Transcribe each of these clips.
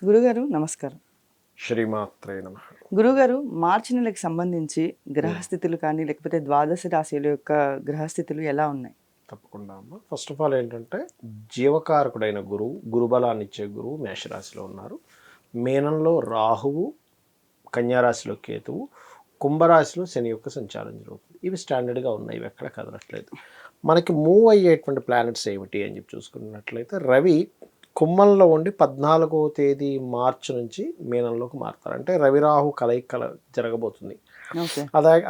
గురుగారు నమస్కారం. శ్రీమాత్రే నమః. గురుగారు మార్చి నెలకి సంబంధించి గ్రహస్థితులు కానీ లేకపోతే ద్వాదశ రాశుల యొక్క గ్రహస్థితులు ఎలా ఉన్నాయి? తప్పకుండా అమ్మ. ఫస్ట్ ఆఫ్ ఆల్ ఏంటంటే జీవకారకుడైన గురువు, గురుబలాన్ని ఇచ్చే గురువు మేషరాశిలో ఉన్నారు. మీనంలో రాహువు, కన్యారాశిలో కేతువు, కుంభరాశిలో శని యొక్క సంచారం జరుగుతుంది. ఇవి స్టాండర్డ్గా ఉన్నాయి, ఇవి ఎక్కడ కదలట్లేదు. మనకి మూవ్ అయ్యేటువంటి ప్లానెట్స్ ఏమిటి అని చెప్పి చూసుకున్నట్లయితే రవి కుంభంలో ఉండి 14వ తేదీ మార్చి నుంచి మీనంలోకి మారుతారు. అంటే రవి రాహు కలయిక జరగబోతుంది. ఓకే.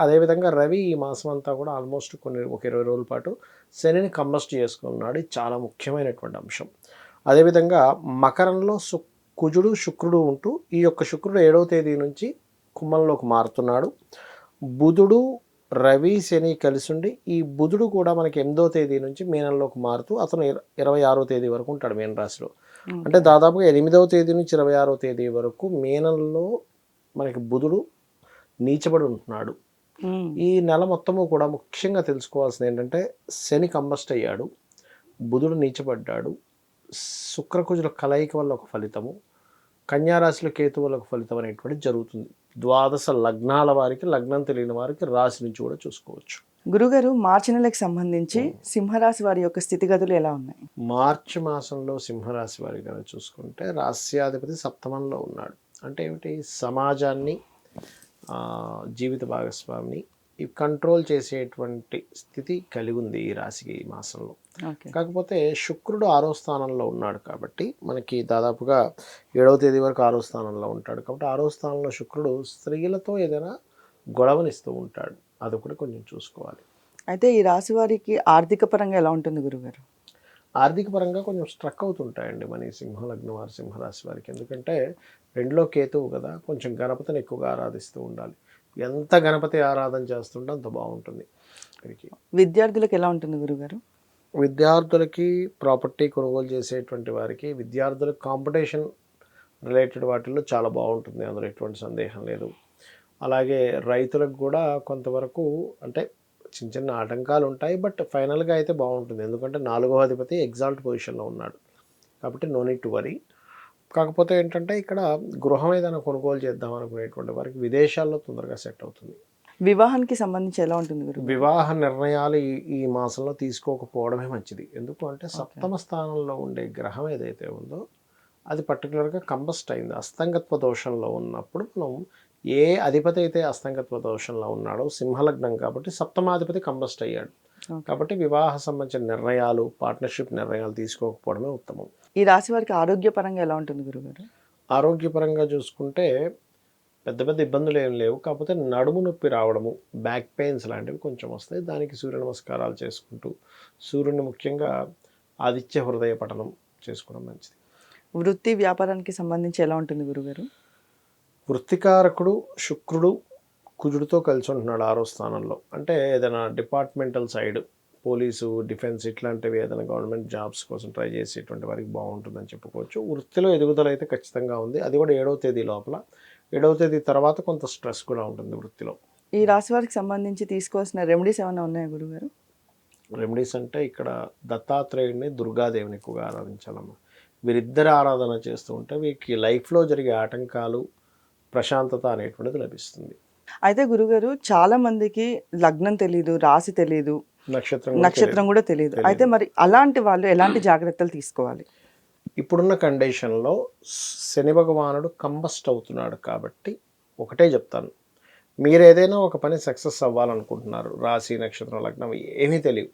అదేవిధంగా రవి ఈ మాసం అంతా కూడా ఆల్మోస్ట్ ఒక 20 రోజుల పాటు శనిని కంబస్ట్ చేసుకున్నాడు. ఇది చాలా ముఖ్యమైనటువంటి అంశం. అదేవిధంగా మకరంలో కుజుడు శుక్రుడు ఉంటూ ఈ యొక్క శుక్రుడు 7వ తేదీ నుంచి కుంభంలోకి మారుతున్నాడు. బుధుడు రవి శని కలిసి ఉండి ఈ బుధుడు కూడా మనకి 8వ తేదీ నుంచి మీనంలోకి మారుతూ అతను 26వ తేదీ వరకు ఉంటాడు మీన రాశిలో. అంటే దాదాపుగా 8వ తేదీ నుంచి 26వ తేదీ వరకు మీనంలో మనకి బుధుడు నీచబడి ఉంటున్నాడు. ఈ నెల మొత్తము కూడా ముఖ్యంగా తెలుసుకోవాల్సింది ఏంటంటే శని కంబస్ట్ అయ్యాడు, బుధుడు నీచబడ్డాడు, శుక్రకుజుల కలయిక వల్ల ఒక ఫలితము, కన్యారాశిలో కేతు వల్ల ఒక ఫలితం అనేటువంటి జరుగుతుంది. ద్వాదశ లగ్నాల వారికి, లగ్నం తెలియని వారికి రాశి నుంచి కూడా చూసుకోవచ్చు. గురుగారు మార్చి నెలకి సంబంధించి సింహరాశి వారి యొక్క స్థితిగతులు ఎలా ఉన్నాయి? మార్చి మాసంలో సింహరాశి వారి కనుక చూసుకుంటే రాస్యాధిపతి సప్తమంలో ఉన్నాడు. అంటే ఏమిటి? సమాజాన్ని, జీవిత భాగస్వామిని కంట్రోల్ చేసేటువంటి స్థితి కలిగి ఉంది ఈ రాశికి ఈ మాసంలో. కాకపోతే శుక్రుడు 6వ స్థానంలో ఉన్నాడు కాబట్టి మనకి దాదాపుగా 7వ తేదీ వరకు 6వ స్థానంలో ఉంటాడు కాబట్టి 6వ స్థానంలో శుక్రుడు స్త్రీలతో ఏదైనా గొడవనిస్తూ ఉంటాడు. అదొకటి కొంచెం చూసుకోవాలి. అయితే ఈ రాశి వారికి ఆర్థిక పరంగా ఎలా ఉంటుంది గురుగారు? ఆర్థిక పరంగా కొంచెం స్ట్రక్ అవుతుంటాయండి మన ఈ సింహలగ్నం వారి, సింహరాశి వారికి. ఎందుకంటే 2లో కేతువు కదా, కొంచెం గణపతిని ఎక్కువగా ఆరాధిస్తూ ఉండాలి. ఎంత గణపతి ఆరాధన చేస్తుంటే అంత బాగుంటుంది. విద్యార్థులకు ఎలా ఉంటుంది గురుగారు? విద్యార్థులకి, ప్రాపర్టీ కొనుగోలు చేసేటువంటి వారికి, విద్యార్థులకు కాంపిటీషన్ రిలేటెడ్ వాటిల్లో చాలా బాగుంటుంది, అందులో ఎటువంటి సందేహం లేదు. అలాగే రైతులకు కూడా కొంతవరకు అంటే చిన్న చిన్న ఆటంకాలు ఉంటాయి, బట్ ఫైనల్గా అయితే బాగుంటుంది. ఎందుకంటే 4వ అధిపతి ఎగ్జాల్ట్ పొజిషన్లో ఉన్నాడు కాబట్టి నో నీడ్ టు వరీ. కాకపోతే ఏంటంటే ఇక్కడ గృహం ఏదైనా కొనుగోలు చేద్దాం అనుకునేటువంటి వారికి విదేశాల్లో తొందరగా సెట్ అవుతుంది. వివాహానికి సంబంధించి ఎలా ఉంటుంది గురు? వివాహ నిర్ణయాలు ఈ మాసంలో తీసుకోకపోవడమే మంచిది. ఎందుకు అంటే సప్తమ స్థానంలో ఉండే గ్రహం ఏదైతే ఉందో అది పర్టికులర్గా కంబస్ట్ అయింది. అస్తంగత్వ దోషంలో ఉన్నప్పుడు మనం ఏ అధిపతి అయితే అస్తంగత్వ దోషంలో ఉన్నాడో, సింహలగ్నం కాబట్టి సప్తమాధిపతి కంబస్ట్ అయ్యాడు. కాబట్టి వివాహ సంబంధించిన నిర్ణయాలు, పార్ట్నర్షిప్ నిర్ణయాలు తీసుకోకపోవడమే ఉత్తమం. ఈ రాశి వారికి ఆరోగ్యపరంగా ఎలా ఉంటుంది గురుగారు? ఆరోగ్యపరంగా చూసుకుంటే పెద్ద పెద్ద ఇబ్బందులు ఏం లేవు. కాకపోతే నడుము నొప్పి రావడము, బ్యాక్ పెయిన్స్ లాంటివి కొంచెం వస్తాయి. దానికి సూర్య నమస్కారాలు చేసుకుంటూ, సూర్యుని ముఖ్యంగా ఆదిత్య హృదయ పఠనం చేసుకోవడం మంచిది. వృత్తి వ్యాపారానికి సంబంధించి ఎలా ఉంటుంది గురుగారు? వృత్తికారకుడు శుక్రుడు కుజుడితో కలిసి ఉంటున్నాడు 6వ స్థానంలో. అంటే ఏదైనా డిపార్ట్మెంటల్ సైడ్, పోలీసు, డిఫెన్స్ ఇట్లాంటివి ఏదైనా గవర్నమెంట్ జాబ్స్ కోసం ట్రై చేసేటువంటి వారికి బాగుంటుందని చెప్పుకోవచ్చు. వృత్తిలో ఎదుగుదల అయితే ఖచ్చితంగా ఉంది. అది కూడా 7వ తేదీ లోపల. 7వ తేదీ తర్వాత కొంత స్ట్రెస్ కూడా ఉంటుంది వృత్తిలో. ఈ రాశి వారికి సంబంధించి తీసుకోవాల్సిన రెమెడీస్ ఏమైనా ఉన్నాయా గురుగారు? రెమెడీస్ అంటే ఇక్కడ దత్తాత్రేయుడిని, దుర్గాదేవిని ఎక్కువగా ఆరాధించాలమ్మా. వీరిద్దరు ఆరాధన చేస్తూ ఉంటే వీరికి లైఫ్లో జరిగే ఆటంకాలు, ప్రశాంతత అనేటువంటిది లభిస్తుంది. అయితే గురుగారు చాలా మందికి లగ్నం తెలియదు, రాశి తెలియదు, నక్షత్రం కూడా తెలియదు. అయితే మరి అలాంటి వాళ్ళు ఎలాంటి జాగ్రత్తలు తీసుకోవాలి? ఇప్పుడున్న కండిషన్లో శని భగవానుడు కంబస్ట్ అవుతున్నాడు కాబట్టి ఒకటే చెప్తాను, మీరు ఏదైనా ఒక పని సక్సెస్ అవ్వాలనుకుంటున్నారు, రాశి, నక్షత్రం, లగ్నం ఏమీ తెలియదు,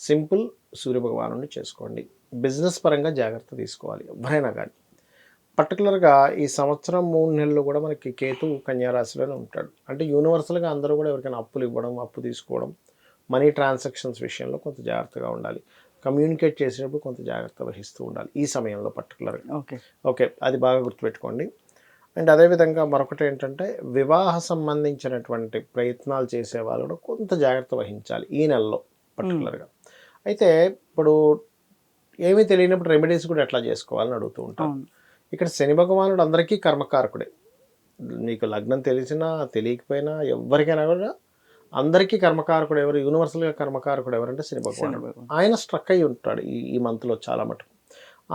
సింపుల్ సూర్యభగవానుడిని చేసుకోండి. బిజినెస్ పరంగా జాగ్రత్త తీసుకోవాలి ఎవరైనా కానీ. పర్టికులర్గా ఈ సంవత్సరం 3 నెలలు కూడా మనకి కేతు కన్యారాశిలోనే ఉంటాడు. అంటే యూనివర్సల్గా అందరూ కూడా ఎవరికైనా అప్పులు ఇవ్వడం, అప్పు తీసుకోవడం, మనీ ట్రాన్సాక్షన్స్ విషయంలో కొంత జాగ్రత్తగా ఉండాలి. కమ్యూనికేట్ చేసేటప్పుడు కొంత జాగ్రత్త వహిస్తూ ఉండాలి ఈ సమయంలో పర్టికులర్గా. ఓకే, అది బాగా గుర్తుపెట్టుకోండి. అండ్ అదేవిధంగా మరొకటి ఏంటంటే వివాహ సంబంధించినటువంటి ప్రయత్నాలు చేసే వాళ్ళు కూడా కొంత జాగ్రత్త వహించాలి ఈ నెలలో పర్టికులర్గా. అయితే ఇప్పుడు ఏమీ తెలియనప్పుడు రెమెడీస్ కూడా ఎట్లా చేసుకోవాలని అడుగుతూ ఉంటాం. ఇక్కడ శని భగవానుడు అందరికీ కర్మకారకుడే. నీకు లగ్నం తెలిసినా తెలియకపోయినా ఎవరికైనా కూడా అందరికీ కర్మకారకుడు ఎవరు? యూనివర్సల్గా కర్మకారకుడు ఎవరంటే శని భగవానుడు. ఆయన స్ట్రక్ అయి ఉంటాడు ఈ మంత్లో చాలా మటుకు.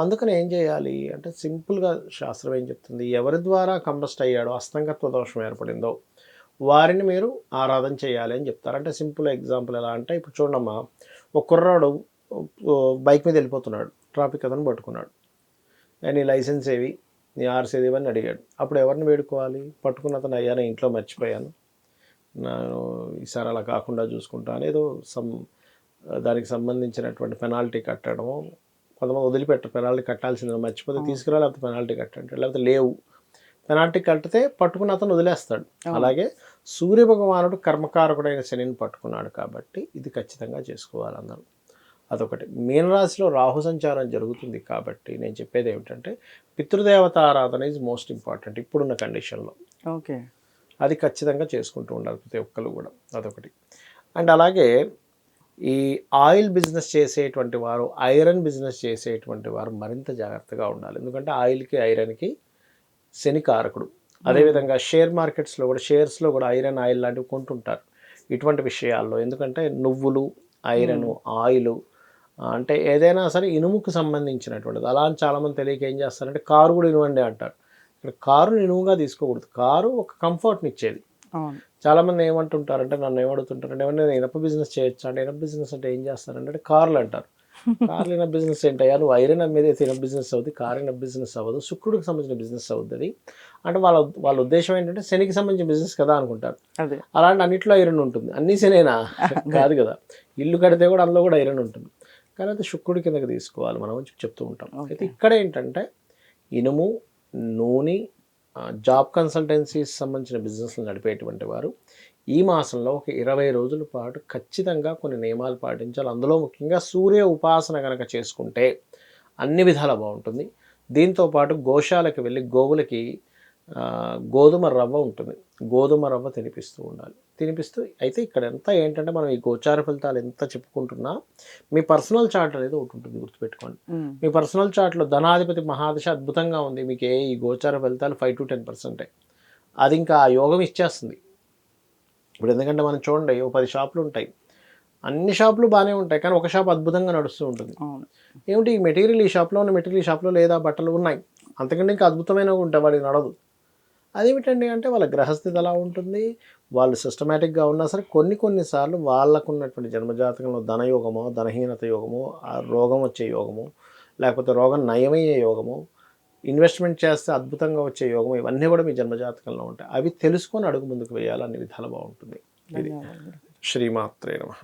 అందుకని ఏం చేయాలి అంటే సింపుల్గా శాస్త్రం ఏం చెప్తుంది, ఎవరి ద్వారా కంబస్ట్ అయ్యాడో అస్తంగత్వ దోషం ఏర్పడిందో వారిని మీరు ఆరాధన చేయాలి అని చెప్తారు. అంటే సింపుల్ ఎగ్జాంపుల్ ఎలా అంటే, ఇప్పుడు చూడమ్మా, ఒక కుర్రాడు బైక్ మీద వెళ్ళిపోతున్నాడు, ట్రాఫిక్ అతను పట్టుకున్నాడు, నీ లైసెన్స్ ఏవి, నీ ఆర్సీ ఏవి అని అడిగాడు. అప్పుడు ఎవరిని వేడుకోవాలి? పట్టుకున్న అతను, అయ్యా నేను ఇంట్లో మర్చిపోయాను, నేను ఈసారి అలా కాకుండా చూసుకుంటాను, ఏదో దానికి సంబంధించినటువంటి పెనాల్టీ కట్టడము, కొంతమంది వదిలిపెట్టరు, పెనాల్టీ కట్టాల్సింది మర్చిపోతే తీసుకురా, లేకపోతే పెనాల్టీ కట్టండి, లేకపోతే లేవు, పెనాల్టీ కట్టితే పట్టుకున్న అతను వదిలేస్తాడు. అలాగే సూర్యభగవానుడు కర్మకారకుడైన శనిని పట్టుకున్నాడు కాబట్టి ఇది ఖచ్చితంగా చేసుకోవాలి అందరూ. అదొకటి. మీనరాశిలో రాహు సంచారం జరుగుతుంది కాబట్టి నేను చెప్పేది ఏమిటంటే, పితృదేవత ఆరాధన ఈజ్ మోస్ట్ ఇంపార్టెంట్ ఇప్పుడున్న కండిషన్లో. ఓకే, అది ఖచ్చితంగా చేసుకుంటూ ఉండాలి ప్రతి ఒక్కరు కూడా. అదొకటి. అండ్ అలాగే ఈ ఆయిల్ బిజినెస్ చేసేటువంటి వారు, ఐరన్ బిజినెస్ చేసేటువంటి వారు మరింత జాగ్రత్తగా ఉండాలి. ఎందుకంటే ఆయిల్కి ఐరన్కి శని కారకుడు. అదేవిధంగా షేర్ మార్కెట్స్లో కూడా, షేర్స్లో కూడా ఐరన్ ఆయిల్ లాంటివి కొంటుంటారు ఇటువంటి విషయాల్లో. ఎందుకంటే నువ్వులు, ఐరన్, ఆయిల్ అంటే ఏదైనా సరే ఇనుముకు సంబంధించినటువంటిది. అలా అని చాలామంది తెలియక ఏం చేస్తారంటే కారు కూడా ఇనువండి అంటారు. ఇక్కడ కారుని ఇనుముగా తీసుకోకూడదు. కారు ఒక కంఫర్ట్ని ఇచ్చేది. చాలామంది ఏమంటుంటారంటే, నన్ను ఏమడుగుతుంటారంటే, ఏమన్నా నేను ఇనప బిజినెస్ చేయొచ్చా అంటే, ఇనప బిజినెస్ అంటే ఏం చేస్తారంటే కార్లు అంటారు. కార్లు ఇనప బిజినెస్ ఏంటయ్యా, నువ్వు ఐరన్ అమ్మేది అయితే ఇనప బిజినెస్ అవుతుంది, కారు ఇనప బిజినెస్ అవ్వదు, శుక్రుడికి సంబంధించిన బిజినెస్ అవుతుంది అంటే వాళ్ళ ఉద్దేశం ఏంటంటే శనికి సంబంధించిన బిజినెస్ కదా అనుకుంటారు. అలాంటి అన్నింటిలో ఐరన్ ఉంటుంది. అన్నీ శనేనా? కాదు కదా. ఇల్లు కడితే కూడా అందులో కూడా ఐరన్ ఉంటుంది. కానీ అది శుక్రుడి కిందకి తీసుకోవాలి మనం చెప్తూ ఉంటాం. అయితే ఇక్కడ ఏంటంటే ఇనుము, నూనె, జాబ్ కన్సల్టెన్సీస్ సంబంధించిన బిజినెస్లు నడిపేటువంటి వారు ఈ మాసంలో ఒక 20 రోజుల పాటు ఖచ్చితంగా కొన్ని నియమాలు పాటించాలి. అందులో ముఖ్యంగా సూర్య ఉపాసన కనుక చేసుకుంటే అన్ని విధాలా బాగుంటుంది. దీంతోపాటు గోశాలకు వెళ్ళి గోవులకి గోధుమ రవ్వ ఉంటుంది, గోధుమ రవ్వ తినిపిస్తూ ఉండాలి. తినిపిస్తూ అయితే ఇక్కడ ఎంత ఏంటంటే, మనం ఈ గోచార ఫలితాలు ఎంత చెప్పుకుంటున్నా మీ పర్సనల్ చార్ట్ అనేది ఒకటి ఉంటుంది, గుర్తుపెట్టుకోండి. మీ పర్సనల్ చార్ట్లో ధనాధిపతి మహాదశ అద్భుతంగా ఉంది, మీకు ఈ గోచార ఫలితాలు 5 to 10%. అది ఇంకా ఆ యోగం ఇచ్చేస్తుంది. ఇప్పుడు ఎందుకంటే మనం చూడండి, 10 షాపులు ఉంటాయి, అన్ని షాపులు బాగానే ఉంటాయి, కానీ ఒక షాప్ అద్భుతంగా నడుస్తూ ఉంటుంది. ఏమిటి ఈ మెటీరియల్ ఈ షాప్లో ఉన్న మెటీరియల్ ఈ షాప్లో లేదా, బట్టలు ఉన్నాయి, అంతకంటే ఇంకా అద్భుతమైనవి ఉంటాయి, వాడికి నడదు. అదేమిటండి అంటే వాళ్ళ గ్రహస్థితి అలా ఉంటుంది, వాళ్ళు సిస్టమేటిక్గా ఉన్నా సరే కొన్నిసార్లు వాళ్ళకు ఉన్నటువంటి జన్మజాతకంలో ధనయోగమో, ధనహీనత యోగమో, రోగం వచ్చే యోగము, లేకపోతే రోగం నయమయ్యే యోగము, ఇన్వెస్ట్మెంట్ చేస్తే అద్భుతంగా వచ్చే యోగం, ఇవన్నీ కూడా మీ జన్మజాతకంలో ఉంటాయి. అవి తెలుసుకొని అడుగు ముందుకు వేయాలి, అన్ని విధాలు బాగుంటుంది. ఇది శ్రీమాత్రే నమః.